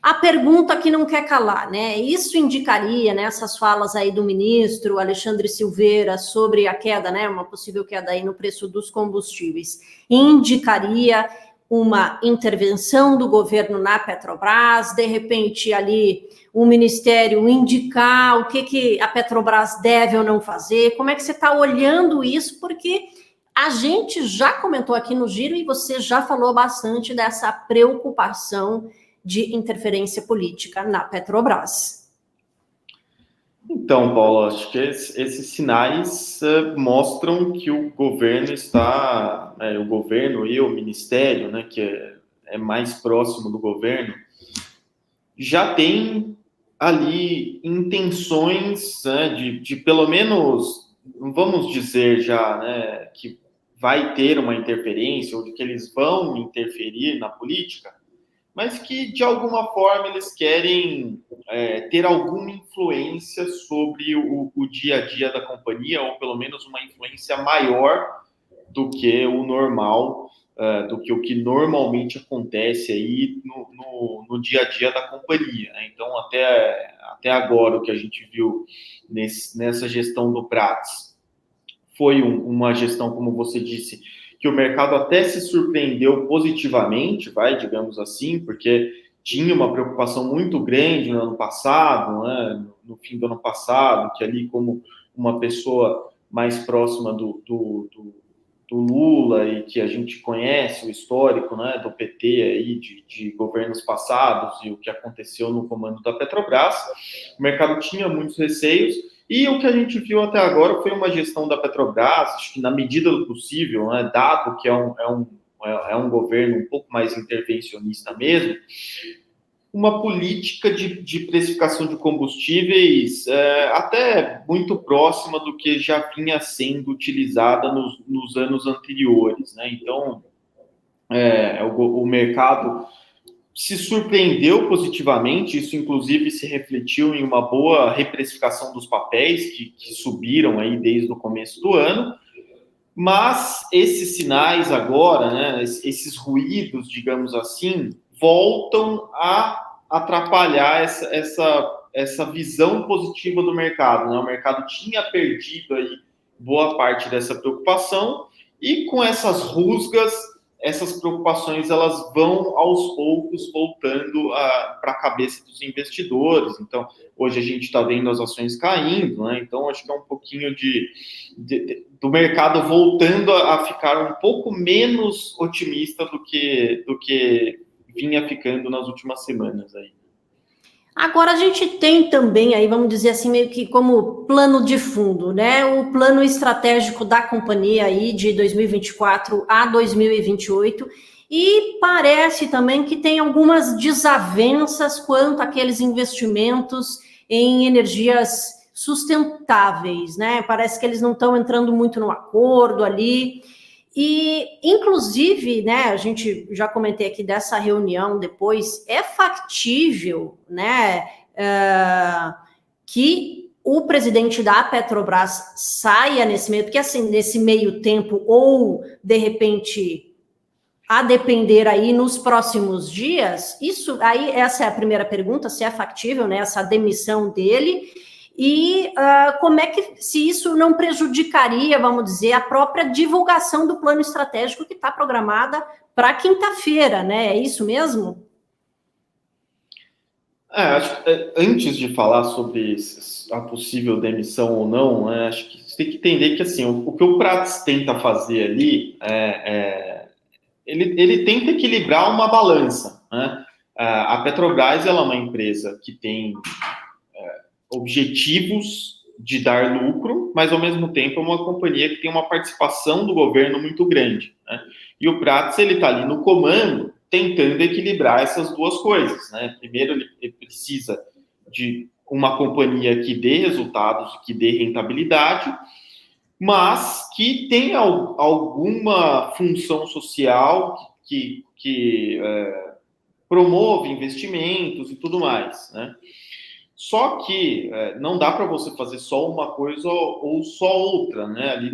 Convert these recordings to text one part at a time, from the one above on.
a pergunta que não quer calar, né? Isso indicaria, né, essas falas aí do ministro Alexandre Silveira sobre a queda, né, uma possível queda aí no preço dos combustíveis, indicaria uma intervenção do governo na Petrobras, de repente ali o Ministério indicar o que a Petrobras deve ou não fazer, como é que você está olhando isso? Porque a gente já comentou aqui no Giro e você já falou bastante dessa preocupação de interferência política na Petrobras. Então, Paulo, acho que esses sinais mostram que o governo está, o governo e o ministério, né, que é mais próximo do governo, já tem ali intenções, né, de pelo menos, vamos dizer já, né, que vai ter uma interferência ou de que eles vão interferir na política, mas que, de alguma forma, eles querem ter alguma influência sobre o dia a dia da companhia, ou pelo menos uma influência maior do que o normal, do que o que normalmente acontece aí no dia a dia da companhia, né? Então, até agora, o que a gente viu nessa gestão do Prats foi uma gestão, como você disse, que o mercado até se surpreendeu positivamente, digamos assim, porque tinha uma preocupação muito grande no ano passado, né, no fim do ano passado, que ali como uma pessoa mais próxima do Lula e que a gente conhece o histórico, né, do PT aí de governos passados e o que aconteceu no comando da Petrobras, o mercado tinha muitos receios. E o que a gente viu até agora foi uma gestão da Petrobras, acho que na medida do possível, né, dado que é um governo um pouco mais intervencionista mesmo, uma política de precificação de combustíveis até muito próxima do que já vinha sendo utilizada nos anos anteriores, né? Então, o mercado se surpreendeu positivamente, isso inclusive se refletiu em uma boa reprecificação dos papéis que subiram aí desde o começo do ano, mas esses sinais agora, né, esses ruídos, digamos assim, voltam a atrapalhar essa visão positiva do mercado, né? O mercado tinha perdido aí boa parte dessa preocupação e com essas rusgas essas preocupações elas vão aos poucos voltando para a cabeça dos investidores. Então, hoje a gente está vendo as ações caindo, né? Então, acho que é um pouquinho do mercado voltando a ficar um pouco menos otimista do que vinha ficando nas últimas semanas aí. Agora a gente tem também aí, vamos dizer assim, meio que como plano de fundo, né? O plano estratégico da companhia aí de 2024 a 2028 e parece também que tem algumas desavenças quanto àqueles investimentos em energias sustentáveis, né? Parece que eles não estão entrando muito no acordo ali. E, inclusive, né, a gente já comentei aqui dessa reunião depois, é factível, né, que o presidente da Petrobras saia nesse meio, porque assim, nesse meio tempo, ou de repente, a depender aí nos próximos dias, isso aí, essa é a primeira pergunta, se é factível, né, essa demissão dele, e como é que, se isso não prejudicaria, vamos dizer, a própria divulgação do plano estratégico que está programada para quinta-feira, né? É isso mesmo? Antes de falar sobre a possível demissão ou não, acho que você tem que entender que assim, o que o Prats tenta fazer ali ele tenta equilibrar uma balança, né? A Petrobras ela é uma empresa que tem objetivos de dar lucro, mas ao mesmo tempo é uma companhia que tem uma participação do governo muito grande, né? E o Prats ele está ali no comando tentando equilibrar essas duas coisas, né? Primeiro ele precisa de uma companhia que dê resultados, que dê rentabilidade, mas que tenha alguma função social que promove investimentos e tudo mais, né? Só que não dá para você fazer só uma coisa ou só outra, né? Ali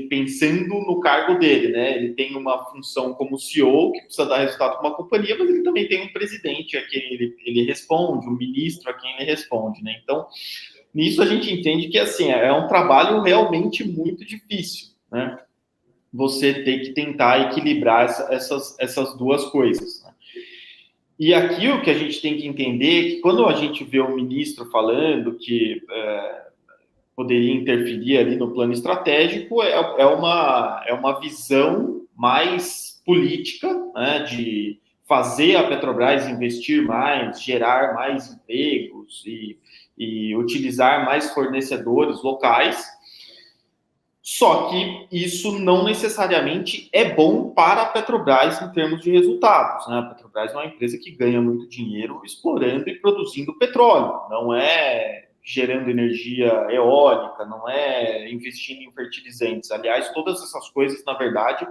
pensando no cargo dele, né? Ele tem uma função como CEO que precisa dar resultado para uma companhia, mas ele também tem um presidente a quem ele responde, um ministro a quem ele responde, né? Então, nisso a gente entende que assim é um trabalho realmente muito difícil, né? Você tem que tentar equilibrar essas duas coisas, né? E aqui o que a gente tem que entender é que quando a gente vê o ministro falando que poderia interferir ali no plano estratégico, é uma visão mais política, né, de fazer a Petrobras investir mais, gerar mais empregos e utilizar mais fornecedores locais. Só que isso não necessariamente é bom para a Petrobras em termos de resultados, né? A Petrobras é uma empresa que ganha muito dinheiro explorando e produzindo petróleo, não é gerando energia eólica, não é investindo em fertilizantes. Aliás, todas essas coisas, na verdade,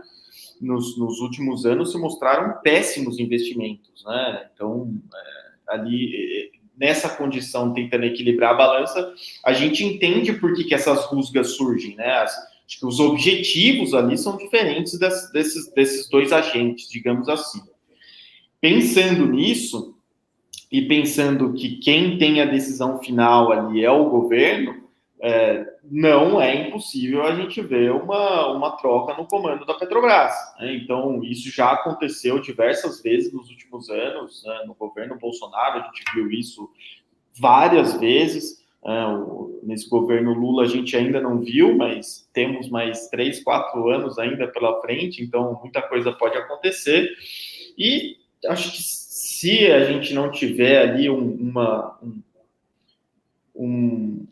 nos últimos anos se mostraram péssimos investimentos, né? Então, ali nessa condição, tentando equilibrar a balança, a gente entende por que essas rusgas surgem, né? Acho que os objetivos ali são diferentes desses dois agentes, digamos assim. Pensando nisso, e pensando que quem tem a decisão final ali é o governo, não é impossível a gente ver uma troca no comando da Petrobras, né? Então, isso já aconteceu diversas vezes nos últimos anos, né? No governo Bolsonaro, a gente viu isso várias vezes. Nesse governo Lula a gente ainda não viu, mas temos mais 3, 4 anos ainda pela frente, então muita coisa pode acontecer. E acho que se a gente não tiver ali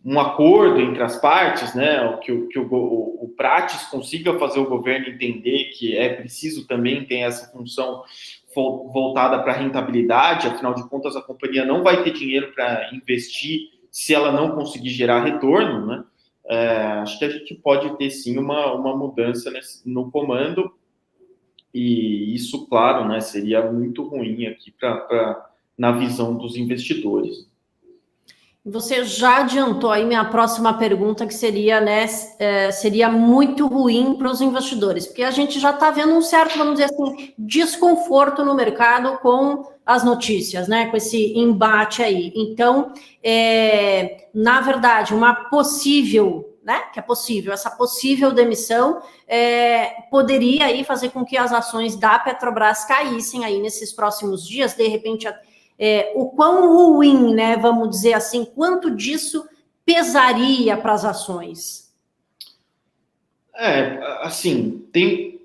um acordo entre as partes, né, que o Prates consiga fazer o governo entender que é preciso também ter essa função voltada para a rentabilidade, afinal de contas a companhia não vai ter dinheiro para investir se ela não conseguir gerar retorno, né? Acho que a gente pode ter sim uma mudança no comando, e isso, claro, né, seria muito ruim aqui na visão dos investidores. Você já adiantou aí minha próxima pergunta, que seria, né, seria muito ruim para os investidores, porque a gente já está vendo um certo, vamos dizer assim, desconforto no mercado com as notícias, né, com esse embate aí. Então, na verdade, uma possível, né, que é possível, essa possível demissão poderia aí fazer com que as ações da Petrobras caíssem aí nesses próximos dias, de repente o quão ruim, né, vamos dizer assim, quanto disso pesaria para as ações? Assim, tem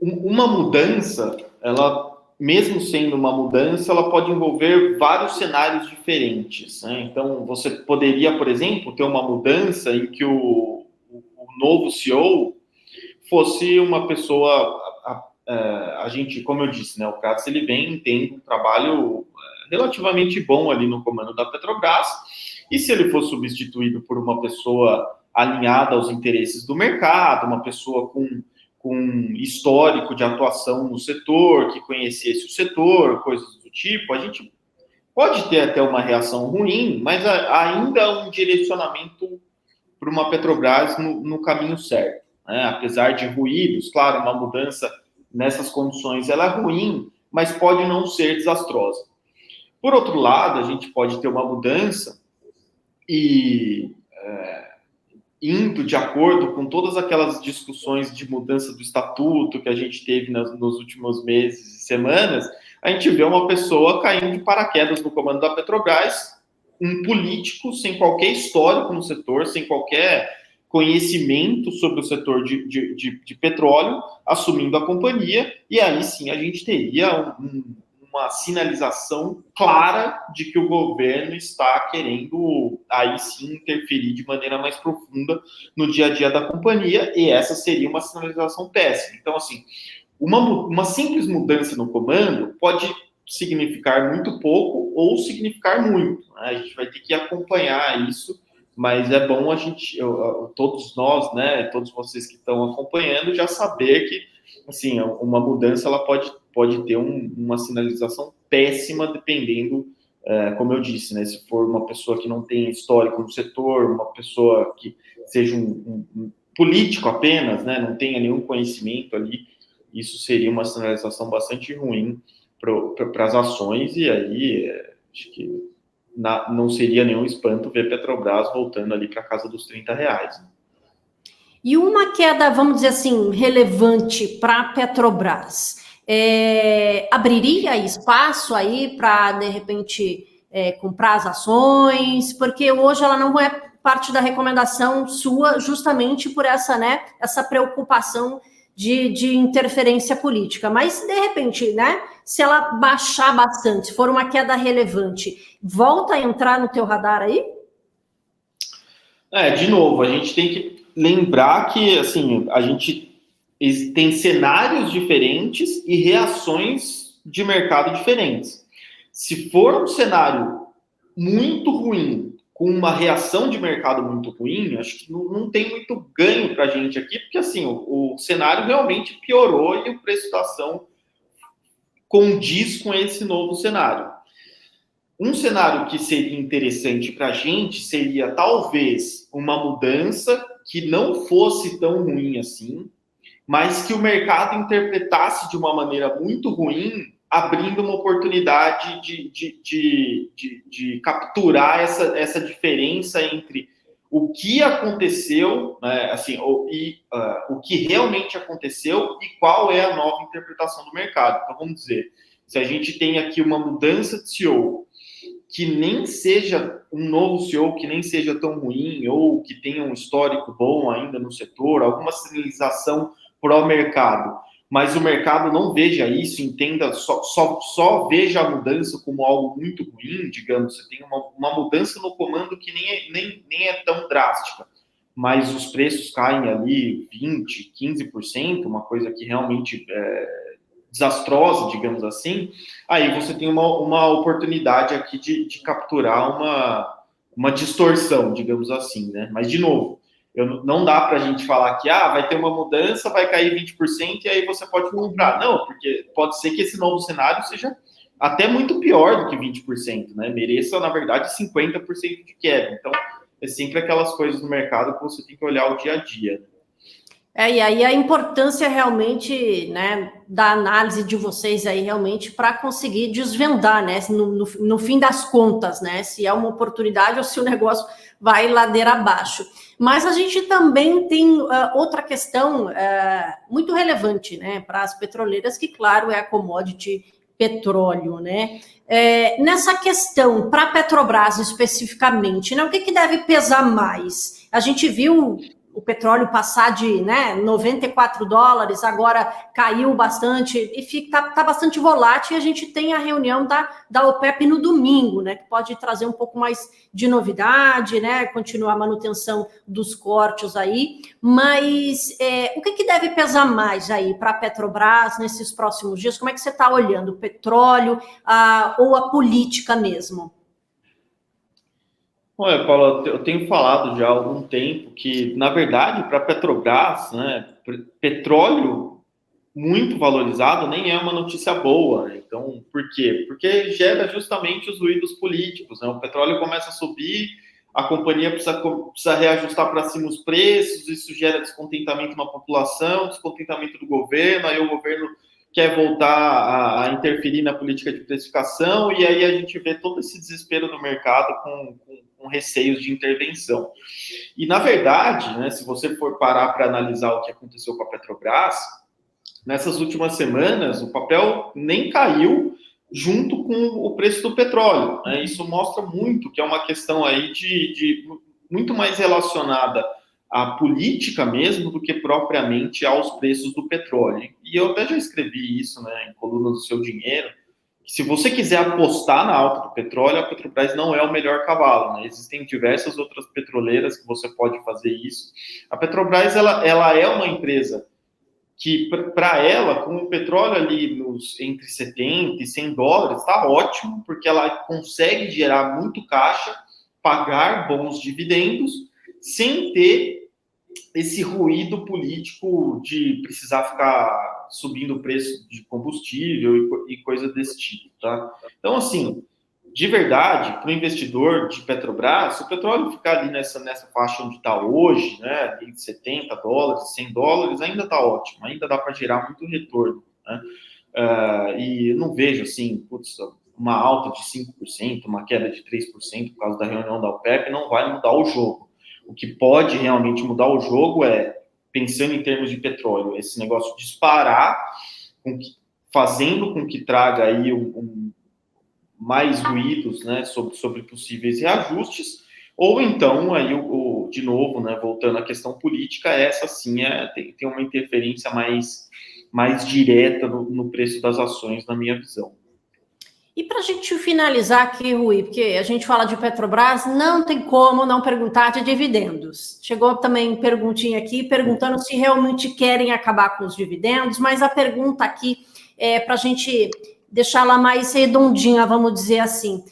uma mudança, ela, mesmo sendo uma mudança, ela pode envolver vários cenários diferentes, né? Então, você poderia, por exemplo, ter uma mudança em que o novo CEO fosse uma pessoa, a gente, como eu disse, né, o Prats, ele tem um trabalho relativamente bom ali no comando da Petrobras, e se ele for substituído por uma pessoa alinhada aos interesses do mercado, uma pessoa com histórico de atuação no setor, que conhecesse o setor, coisas do tipo, a gente pode ter até uma reação ruim, mas ainda há um direcionamento para uma Petrobras no caminho certo, né? Apesar de ruídos, claro, uma mudança nessas condições ela é ruim, mas pode não ser desastrosa. Por outro lado, a gente pode ter uma mudança e indo de acordo com todas aquelas discussões de mudança do estatuto que a gente teve nos últimos meses e semanas, a gente vê uma pessoa caindo de paraquedas no comando da Petrobras, um político sem qualquer histórico no setor, sem qualquer conhecimento sobre o setor de petróleo, assumindo a companhia, e aí sim a gente teria uma sinalização clara de que o governo está querendo aí sim interferir de maneira mais profunda no dia a dia da companhia, e essa seria uma sinalização péssima. Então, assim, uma simples mudança no comando pode significar muito pouco ou significar muito, né? A gente vai ter que acompanhar isso, mas é bom todos nós, né, todos vocês que estão acompanhando, já saber que, assim, uma mudança ela pode ter uma sinalização péssima dependendo como eu disse, né, se for uma pessoa que não tem histórico no setor, uma pessoa que seja um político apenas, né, não tenha nenhum conhecimento ali, isso seria uma sinalização bastante ruim para as ações, e aí acho que não seria nenhum espanto ver Petrobras voltando ali para a casa dos R$ 30. Né? E uma queda, vamos dizer assim, relevante para a Petrobras, abriria espaço aí para, de repente, comprar as ações? Porque hoje ela não é parte da recomendação sua, justamente por essa, né, essa preocupação de interferência política. Mas, de repente, né, se ela baixar bastante, se for uma queda relevante, volta a entrar no teu radar aí? De novo, a gente tem que lembrar que, assim, a gente tem cenários diferentes e reações de mercado diferentes. Se for um cenário muito ruim, com uma reação de mercado muito ruim, acho que não tem muito ganho para a gente aqui, porque, assim, o cenário realmente piorou e o preço da ação condiz com esse novo cenário. Um cenário que seria interessante para a gente seria talvez uma mudança que não fosse tão ruim assim, mas que o mercado interpretasse de uma maneira muito ruim, abrindo uma oportunidade de capturar essa diferença entre o que aconteceu, né, assim, o que realmente aconteceu e qual é a nova interpretação do mercado. Então, vamos dizer, se a gente tem aqui uma mudança de CEO, que nem seja um novo CEO, que nem seja tão ruim, ou que tenha um histórico bom ainda no setor, alguma sinalização para o mercado, mas o mercado não veja isso, entenda, só veja a mudança como algo muito ruim, digamos, você tem uma mudança no comando que nem é tão drástica, mas os preços caem ali 20%, 15%, uma coisa que realmente desastrosa, digamos assim, aí você tem uma oportunidade aqui de capturar uma distorção, digamos assim, né? Mas, de novo, não dá para a gente falar que vai ter uma mudança, vai cair 20% e aí você pode comprar. Não, porque pode ser que esse novo cenário seja até muito pior do que 20%, né? Mereça, na verdade, 50% de queda. Então, é sempre aquelas coisas no mercado que você tem que olhar o dia a dia, né? E aí a importância realmente, né, da análise de vocês aí realmente para conseguir desvendar, né, no fim das contas, né, se é uma oportunidade ou se o negócio vai ladeira abaixo. Mas a gente também tem outra questão muito relevante, né, para as petroleiras, que claro é a commodity petróleo, né? Nessa questão, para a Petrobras especificamente, né, o que deve pesar mais? A gente viu o petróleo passar de, né, $94, agora caiu bastante e está bastante volátil, e a gente tem a reunião da OPEP no domingo, né, que pode trazer um pouco mais de novidade, né, continuar a manutenção dos cortes aí, mas o que deve pesar mais aí para a Petrobras nesses próximos dias? Como é que você está olhando? O petróleo ou a política mesmo? Olha, Paulo, eu tenho falado já há algum tempo que, na verdade, para a Petrobras, né, petróleo muito valorizado nem é uma notícia boa. Então, por quê? Porque gera justamente os ruídos políticos, né? O petróleo começa a subir, a companhia precisa reajustar para cima os preços, isso gera descontentamento na população, descontentamento do governo, aí o governo quer voltar a interferir na política de precificação, e aí a gente vê todo esse desespero no mercado com receios de intervenção. E, na verdade, né, se você for parar para analisar o que aconteceu com a Petrobras, nessas últimas semanas, o papel nem caiu junto com o preço do petróleo, né? Isso mostra muito que é uma questão aí de muito mais relacionada à política mesmo do que propriamente aos preços do petróleo. E eu até já escrevi isso, né, em Coluna do Seu Dinheiro, que se você quiser apostar na alta do petróleo, a Petrobras não é o melhor cavalo, né? Existem diversas outras petroleiras que você pode fazer isso. A Petrobras, ela é uma empresa que, para ela, com o petróleo ali entre 70 e 100 dólares, está ótimo, porque ela consegue gerar muito caixa, pagar bons dividendos, sem ter esse ruído político de precisar ficar subindo o preço de combustível e coisa desse tipo, tá? Então, assim, de verdade, para o investidor de Petrobras, se o petróleo ficar ali nessa faixa onde está hoje, né, de $70, $100, ainda está ótimo, ainda dá para gerar muito retorno, né? E não vejo, assim, uma alta de 5%, uma queda de 3% por causa da reunião da OPEP, não vai mudar o jogo. O que pode realmente mudar o jogo é, pensando em termos de petróleo, esse negócio disparar, fazendo com que traga aí mais ruídos, né, sobre possíveis reajustes, ou então, aí, de novo, né, voltando à questão política, essa sim tem uma interferência mais direta no preço das ações, na minha visão. E para a gente finalizar aqui, Rui, porque a gente fala de Petrobras, não tem como não perguntar de dividendos. Chegou também perguntinha aqui, perguntando se realmente querem acabar com os dividendos, mas a pergunta aqui é para a gente deixá-la mais redondinha, vamos dizer assim.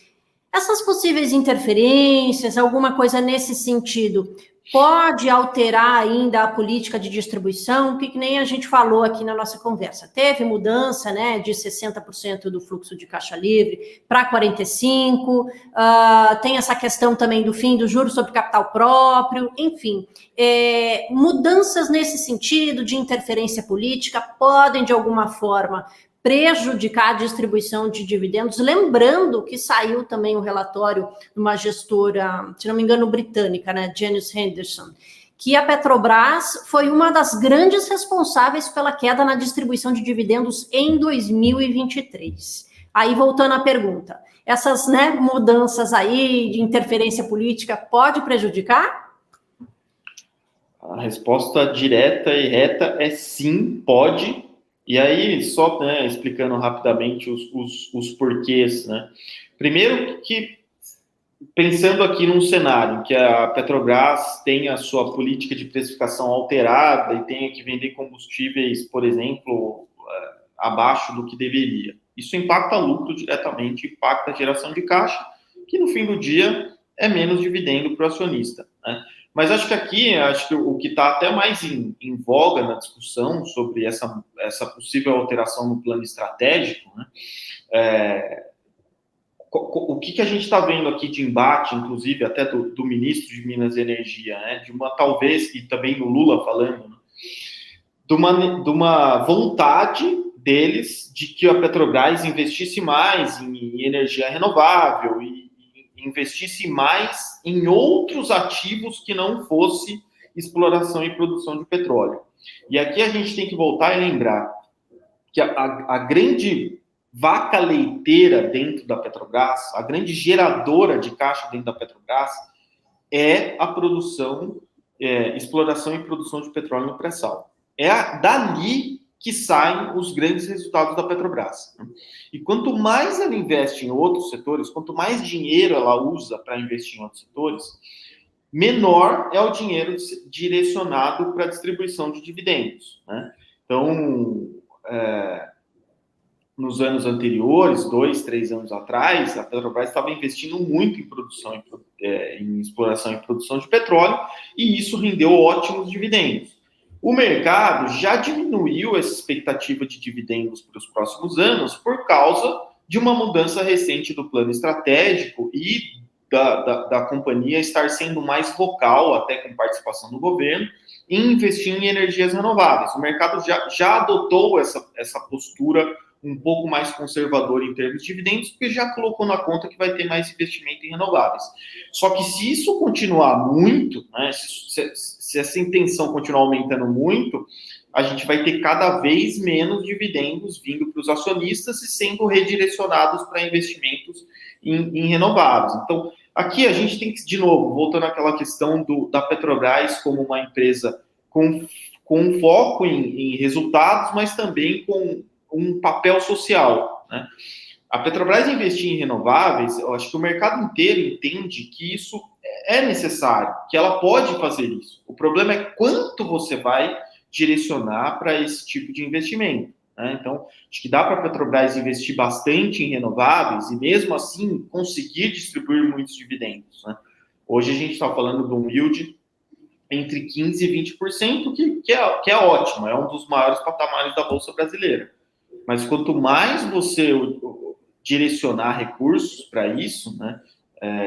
Essas possíveis interferências, alguma coisa nesse sentido, pode alterar ainda a política de distribuição, que nem a gente falou aqui na nossa conversa. Teve mudança, né, de 60% do fluxo de caixa livre para 45%, tem essa questão também do fim do juros sobre capital próprio, enfim. Mudanças nesse sentido de interferência política podem, de alguma forma, prejudicar a distribuição de dividendos, lembrando que saiu também um relatório de uma gestora, se não me engano, britânica, né, Janice Henderson, que a Petrobras foi uma das grandes responsáveis pela queda na distribuição de dividendos em 2023. Aí, voltando à pergunta, essas, né, mudanças aí de interferência política pode prejudicar? A resposta direta e reta é sim, pode. E aí, só, né, explicando rapidamente os porquês, né? Primeiro que, pensando aqui num cenário em que a Petrobras tem a sua política de precificação alterada e tenha que vender combustíveis, por exemplo, abaixo do que deveria. Isso impacta lucro diretamente, impacta a geração de caixa, que no fim do dia é menos dividendo para o acionista, né? Mas acho que o que está até mais em voga na discussão sobre essa possível alteração no plano estratégico, né, o que a gente está vendo aqui de embate, inclusive até do ministro de Minas e Energia, né, de uma talvez, e também do Lula falando, né, de uma vontade deles de que a Petrobras investisse mais em energia renovável e investisse mais em outros ativos que não fosse exploração e produção de petróleo. E aqui a gente tem que voltar e lembrar que a grande vaca leiteira dentro da Petrobras, a grande geradora de caixa dentro da Petrobras, é a produção, exploração e produção de petróleo no pré-sal. É dali que saem os grandes resultados da Petrobras. E quanto mais ela investe em outros setores, quanto mais dinheiro ela usa para investir em outros setores, menor é o dinheiro direcionado para a distribuição de dividendos, né? Então, nos anos anteriores, 2, 3 anos atrás, a Petrobras estava investindo muito em produção, em exploração e produção de petróleo, e isso rendeu ótimos dividendos. O mercado já diminuiu essa expectativa de dividendos para os próximos anos por causa de uma mudança recente do plano estratégico e da companhia estar sendo mais vocal, até com participação do governo, em investir em energias renováveis. O mercado já adotou essa postura um pouco mais conservadora em termos de dividendos, porque já colocou na conta que vai ter mais investimento em renováveis. Só que se isso continuar muito, né, se essa intenção continuar aumentando muito, a gente vai ter cada vez menos dividendos vindo para os acionistas e sendo redirecionados para investimentos em renováveis. Então, aqui a gente tem que, de novo, voltando àquela questão da Petrobras como uma empresa com foco em resultados, mas também com um papel social, né? A Petrobras investir em renováveis, eu acho que o mercado inteiro entende que isso é necessário, que ela pode fazer isso. O problema é quanto você vai direcionar para esse tipo de investimento, né? Então, acho que dá para a Petrobras investir bastante em renováveis e, mesmo assim, conseguir distribuir muitos dividendos, né? Hoje a gente está falando de um yield entre 15% e 20%, que é ótimo, é um dos maiores patamares da Bolsa Brasileira. Mas quanto mais você direcionar recursos para isso, né?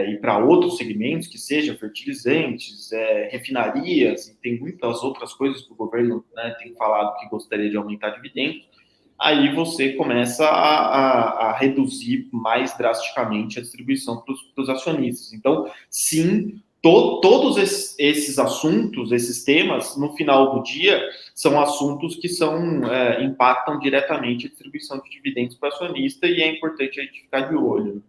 E para outros segmentos, que seja fertilizantes, refinarias, e tem muitas outras coisas que o governo, né, tem falado que gostaria de aumentar dividendos, aí você começa a reduzir mais drasticamente a distribuição para os acionistas. Então, sim, todos esses assuntos, esses temas, no final do dia, são assuntos que impactam diretamente a distribuição de dividendos para o acionista, e é importante a gente ficar de olho.